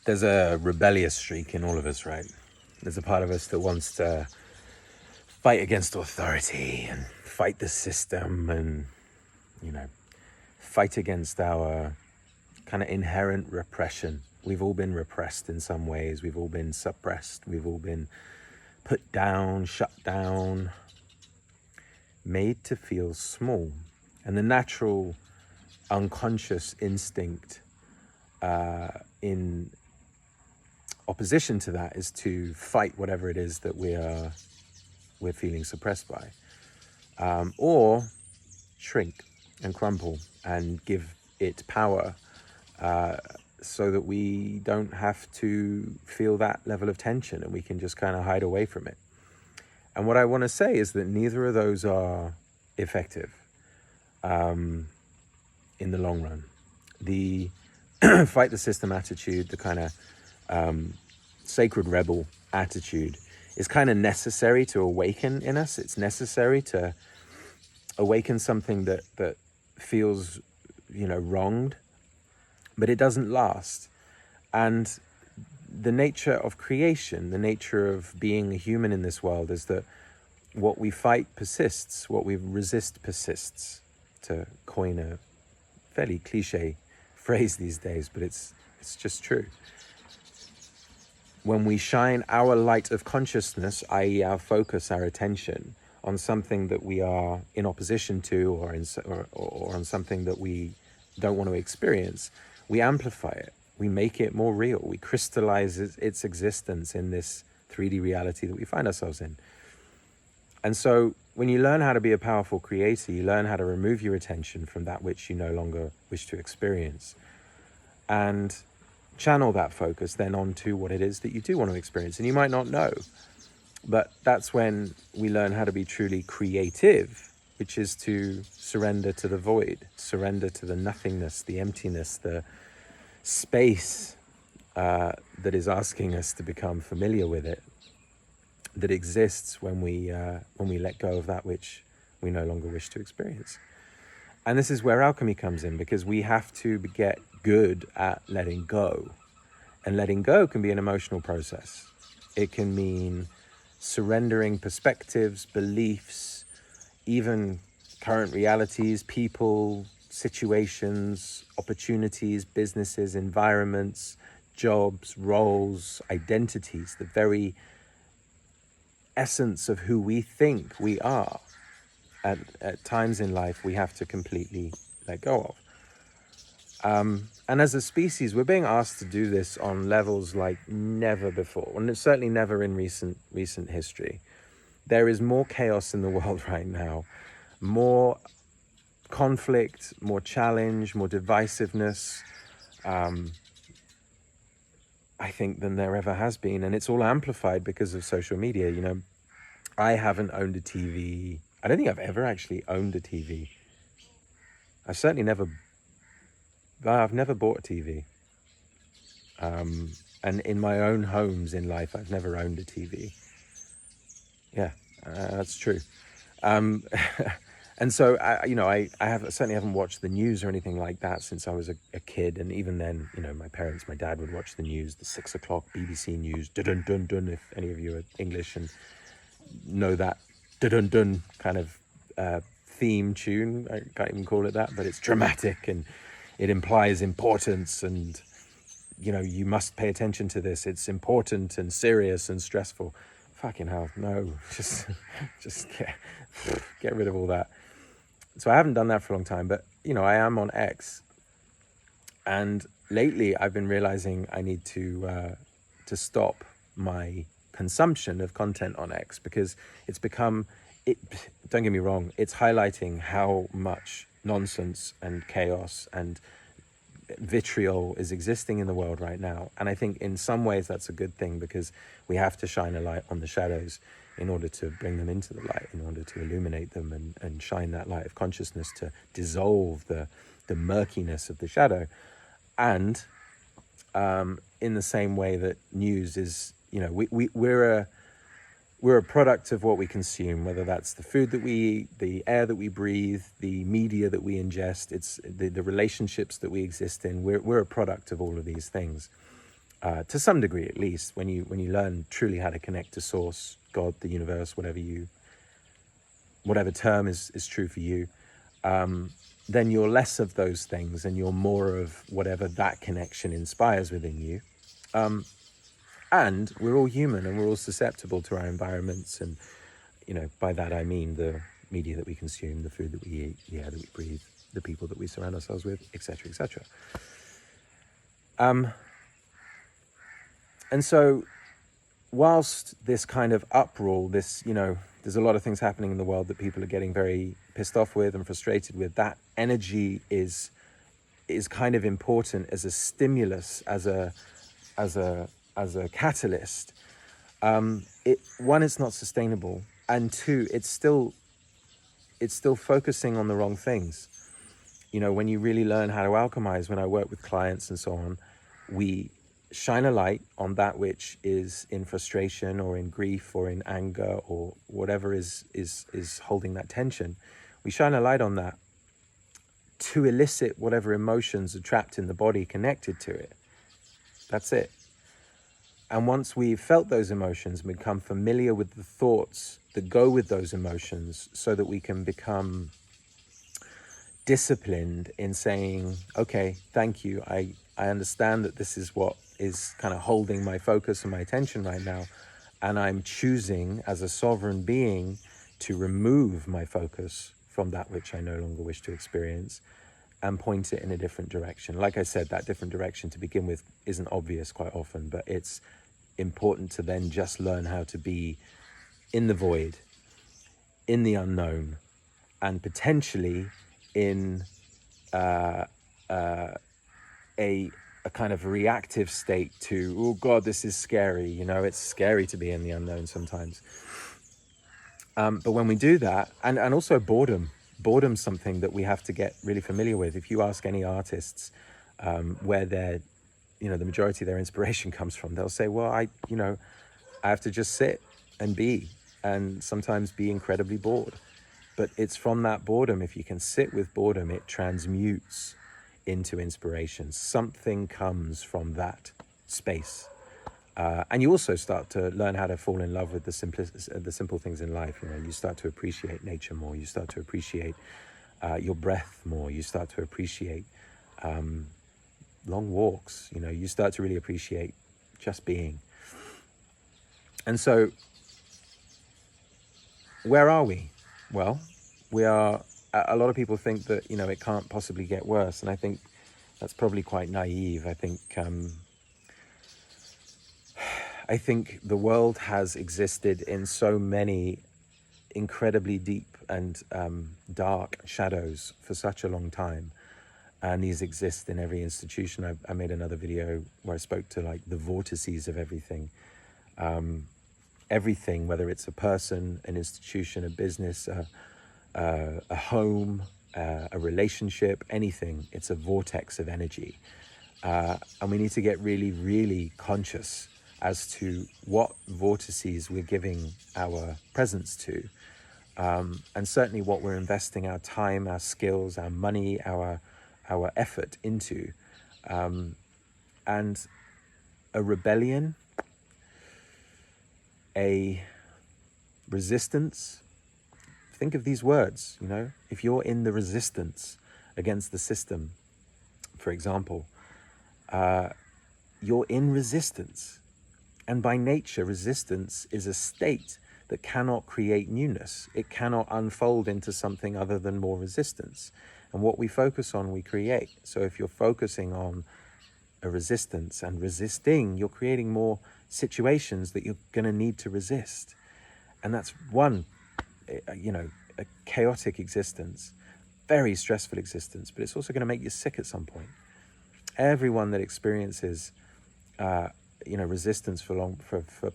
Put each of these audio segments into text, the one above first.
There's a rebellious streak in all of us, right? There's a part of us that wants to fight against authority and fight the system and, fight against our kind of inherent repression. We've all been repressed in some ways. We've all been suppressed. We've all been put down, shut down, made to feel small. And the natural unconscious instinct in opposition to that is to fight whatever it is that we're feeling suppressed by, or shrink and crumple and give it power, so that we don't have to feel that level of tension and we can just kind of hide away from it. And what I want to say is that neither of those are effective in the long run. The fight the system attitude, the kind of sacred rebel attitude, is kind of necessary to awaken in us. It's necessary to awaken something that feels, wronged, but it doesn't last. And the nature of creation, the nature of being a human in this world, is that what we fight persists, what we resist persists, to coin a fairly cliche phrase these days, but it's just true. When we shine our light of consciousness, i.e. our focus, our attention, on something that we are in opposition to, or on something that we don't want to experience, we amplify it. We make it more real. We crystallize its existence in this 3D reality that we find ourselves in. And so when you learn how to be a powerful creator, you learn how to remove your attention from that which you no longer wish to experience, and channel that focus then onto what it is that you do want to experience. And you might not know, but that's when we learn how to be truly creative, which is to surrender to the void, surrender to the nothingness, the emptiness, the space that is asking us to become familiar with it, that exists when we let go of that which we no longer wish to experience. And this is where alchemy comes in, because we have to get good at letting go. And letting go can be an emotional process. It can mean surrendering perspectives, beliefs, even current realities, people, situations, opportunities, businesses, environments, jobs, roles, identities, the very essence of who we think we are. At times in life, we have to completely let go of. And as a species, we're being asked to do this on levels like never before, and it's certainly never in recent history. There is more chaos in the world right now, more conflict, more challenge, more divisiveness, I think, than there ever has been. And it's all amplified because of social media. I haven't owned a TV. I don't think I've ever actually owned a TV. I've never bought a TV. And in my own homes in life, I've never owned a TV. Yeah, that's true. And so, I certainly haven't watched the news or anything like that since I was a kid. And even then, my dad would watch the news, the 6 o'clock BBC News, dun-dun-dun-dun, if any of you are English and know that dun-dun-dun kind of theme tune. I can't even call it that, but it's dramatic and it implies importance, and you must pay attention to this. It's important and serious and stressful. Fucking hell, no, just get rid of all that. So I haven't done that for a long time, but I am on X, and lately I've been realizing I need to stop my consumption of content on X, because it's become, don't get me wrong, it's highlighting how much nonsense and chaos and vitriol is existing in the world right now. And I think in some ways that's a good thing, because we have to shine a light on the shadows in order to bring them into the light, in order to illuminate them and shine that light of consciousness to dissolve the murkiness of the shadow. And in the same way that news is, we're a product of what we consume, whether that's the food that we eat, the air that we breathe, the media that we ingest, it's the relationships that we exist in. We're a product of all of these things. to some degree at least, when you learn truly how to connect to source, God, the universe, whatever term is true for you, then you're less of those things and you're more of whatever that connection inspires within you. And we're all human and we're all susceptible to our environments. And, by that I mean the media that we consume, the food that we eat, the air that we breathe, the people that we surround ourselves with, etc., etc. And so whilst this kind of uproar, there's a lot of things happening in the world that people are getting very pissed off with and frustrated with, that energy is kind of important as a stimulus, as a catalyst. One, it's not sustainable, and two, it's still focusing on the wrong things. When you really learn how to alchemize, when I work with clients and so on, we shine a light on that which is in frustration or in grief or in anger or whatever is holding that tension. We shine a light on that to elicit whatever emotions are trapped in the body connected to it. That's it. And once we've felt those emotions and become familiar with the thoughts that go with those emotions, so that we can become disciplined in saying, okay, thank you, I understand that this is what is kind of holding my focus and my attention right now, and I'm choosing as a sovereign being to remove my focus from that which I no longer wish to experience and point it in a different direction. Like I said, that different direction to begin with isn't obvious quite often, but it's important to then just learn how to be in the void, in the unknown, and potentially in a kind of reactive state to, oh God, this is scary. It's scary to be in the unknown sometimes. But when we do that, and also boredom's something that we have to get really familiar with. If you ask any artists where the majority of their inspiration comes from, they'll say, well, I have to just sit and be, and sometimes be incredibly bored. But it's from that boredom, if you can sit with boredom, it transmutes into inspiration. Something comes from that space. And you also start to learn how to fall in love with the simple things in life. You start to appreciate nature more. You start to appreciate your breath more. You start to appreciate long walks. You start to really appreciate just being. And so, where are we? Well, we are. A lot of people think that it can't possibly get worse, and I think that's probably quite naive. I think the world has existed in so many incredibly deep and dark shadows for such a long time, and these exist in every institution. I made another video where I spoke to the vortices of everything. Everything, whether it's a person, an institution, a business, a home, a relationship, anything, it's a vortex of energy. And we need to get really, really conscious as to what vortices we're giving our presence to. And certainly what we're investing our time, our skills, our money, our effort into. And a rebellion, a resistance. Think of these words, if you're in the resistance against the system, for example, you're in resistance. And by nature, resistance is a state that cannot create newness. It cannot unfold into something other than more resistance. And what we focus on, we create. So if you're focusing on a resistance and resisting, you're creating more situations that you're going to need to resist. And that's one, a chaotic existence, very stressful existence, but it's also going to make you sick at some point. Everyone that experiences, resistance for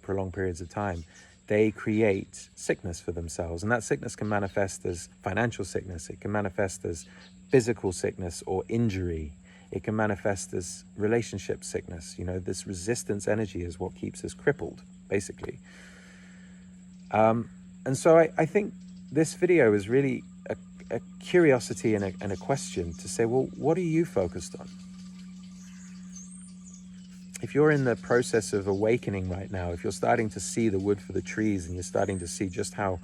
prolonged periods of time, they create sickness for themselves. And that sickness can manifest as financial sickness. It can manifest as physical sickness or injury. It can manifest as relationship sickness. This resistance energy is what keeps us crippled, basically. And so I think this video is really a curiosity and a question to say, well, what are you focused on? if you're in the process of awakening right now, if you're starting to see the wood for the trees, and you're starting to see just how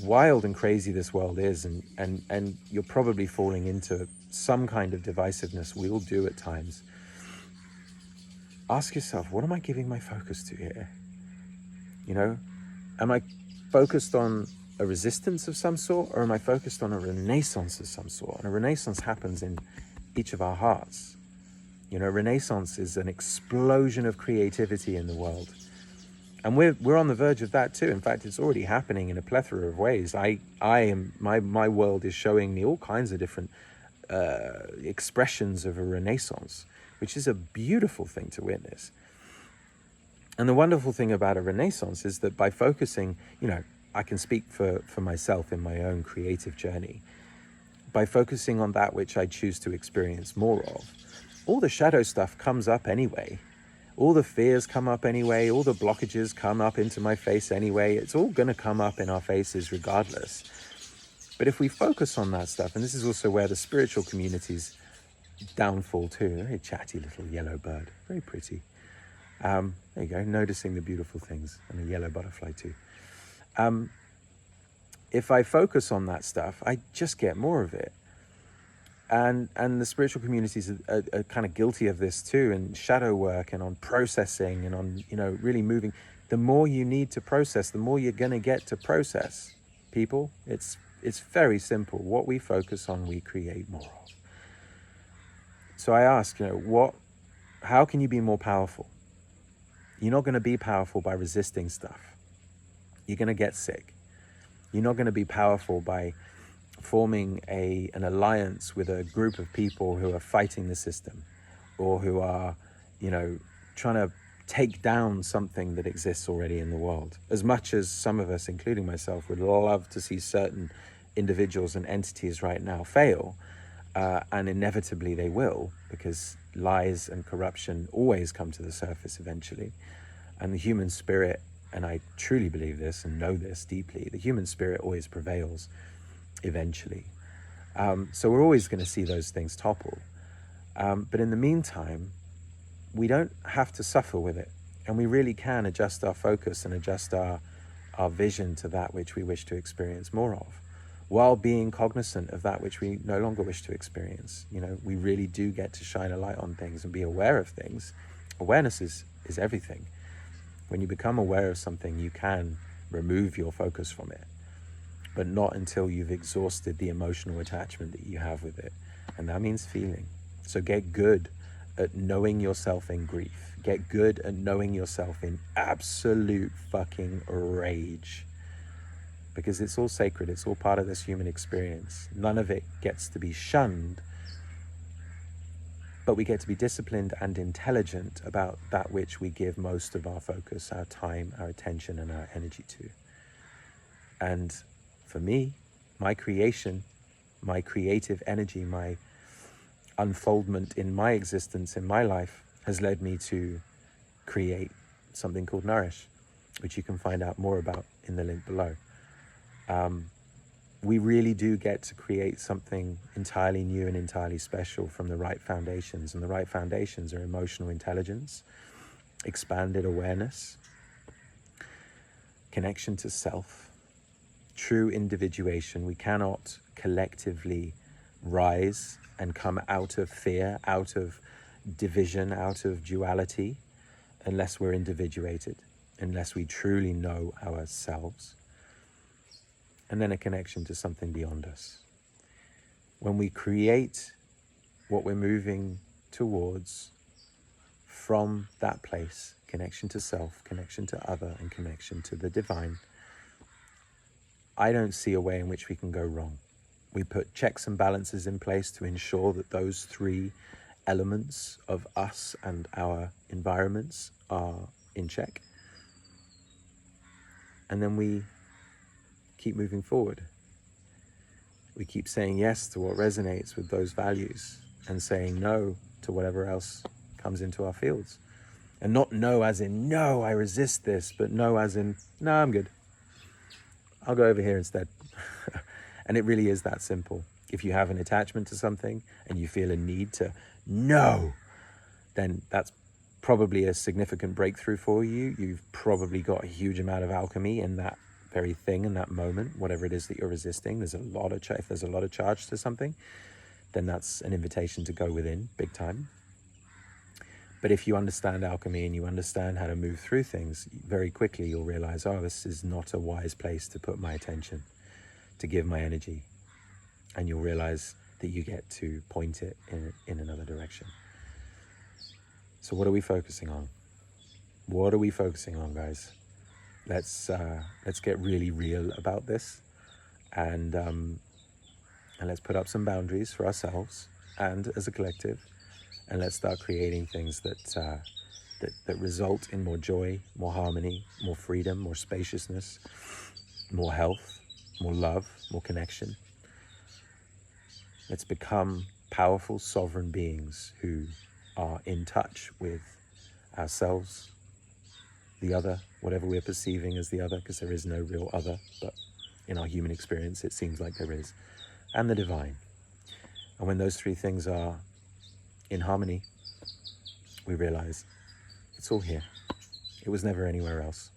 wild and crazy this world is, and you're probably falling into some kind of divisiveness, we all do at times, ask yourself, what am I giving my focus to here? You know, am I focused on a resistance of some sort, or am I focused on a renaissance of some sort? And a renaissance happens in each of our hearts. You know, renaissance is an explosion of creativity in the world. And we're on the verge of that too. In fact, it's already happening in a plethora of ways. My world is showing me all kinds of different expressions of a renaissance, which is a beautiful thing to witness. And the wonderful thing about a renaissance is that by focusing, you know, I can speak for myself in my own creative journey, by focusing on that which I choose to experience more of, all the shadow stuff comes up anyway. All the fears come up anyway. All the blockages come up into my face anyway. It's all going to come up in our faces regardless. But if we focus on that stuff, and this is also where the spiritual community's downfall too, a very chatty little yellow bird, very pretty. There you go, noticing the beautiful things, and a yellow butterfly too. If I focus on that stuff, I just get more of it. And the spiritual communities are kind of guilty of this too, and shadow work and on processing and on, you know, really moving. The more you need to process, the more you're going to get to process, people. It's very simple. What we focus on, we create more of. So I ask, you know, how can you be more powerful? You're not going to be powerful by resisting stuff. You're going to get sick. You're not going to be powerful by forming an alliance with a group of people who are fighting the system, or who are, you know, trying to take down something that exists already in the world. As much as some of us, including myself, would love to see certain individuals and entities right now fail, and inevitably they will, because lies and corruption always come to the surface eventually. And the human spirit, and I truly believe this and know this deeply, the human spirit always prevails eventually. So we're always going to see those things topple. But in the meantime, we don't have to suffer with it. And we really can adjust our focus and adjust our vision to that which we wish to experience more of, while being cognizant of that which we no longer wish to experience. You know, we really do get to shine a light on things and be aware of things. Awareness is everything. When you become aware of something, you can remove your focus from it, but not until you've exhausted the emotional attachment that you have with it. And that means feeling. So get good at knowing yourself in grief. Get good at knowing yourself in absolute fucking rage. Because it's all sacred. It's all part of this human experience. None of it gets to be shunned, but we get to be disciplined and intelligent about that which we give most of our focus, our time, our attention, and our energy to. And for me, my creation, my creative energy, my unfoldment in my existence, in my life, has led me to create something called Nourish, which you can find out more about in the link below. We really do get to create something entirely new and entirely special from the right foundations. And the right foundations are emotional intelligence, expanded awareness, connection to self, true individuation. We cannot collectively rise and come out of fear, out of division, out of duality, unless we're individuated, unless we truly know ourselves. And then a connection to something beyond us. When we create what we're moving towards from that place, connection to self, connection to other, and connection to the divine, I don't see a way in which we can go wrong. We put checks and balances in place to ensure that those three elements of us and our environments are in check. And then we keep moving forward. We keep saying yes to what resonates with those values and saying no to whatever else comes into our fields. And not no as in, no, I resist this, but no as in, no, I'm good. I'll go over here instead. And it really is that simple. If you have an attachment to something and you feel a need to no, then that's probably a significant breakthrough for you. You've probably got a huge amount of alchemy in that very thing, in that moment, whatever it is that you're resisting. There's a lot of if there's a lot of charge to something, then that's an invitation to go within, big time. But if you understand alchemy and you understand how to move through things, very quickly you'll realize, oh, this is not a wise place to put my attention, to give my energy. And you'll realize that you get to point it in another direction. So what are we focusing on? What are we focusing on, guys? Let's get really real about this, and let's put up some boundaries for ourselves and as a collective, and let's start creating things that result in more joy, more harmony, more freedom, more spaciousness, more health, more love, more connection. Let's become powerful, sovereign beings who are in touch with ourselves, the other, whatever we're perceiving as the other, because there is no real other, but in our human experience it seems like there is, and the divine. And when those three things are in harmony, we realize it's all here. It was never anywhere else.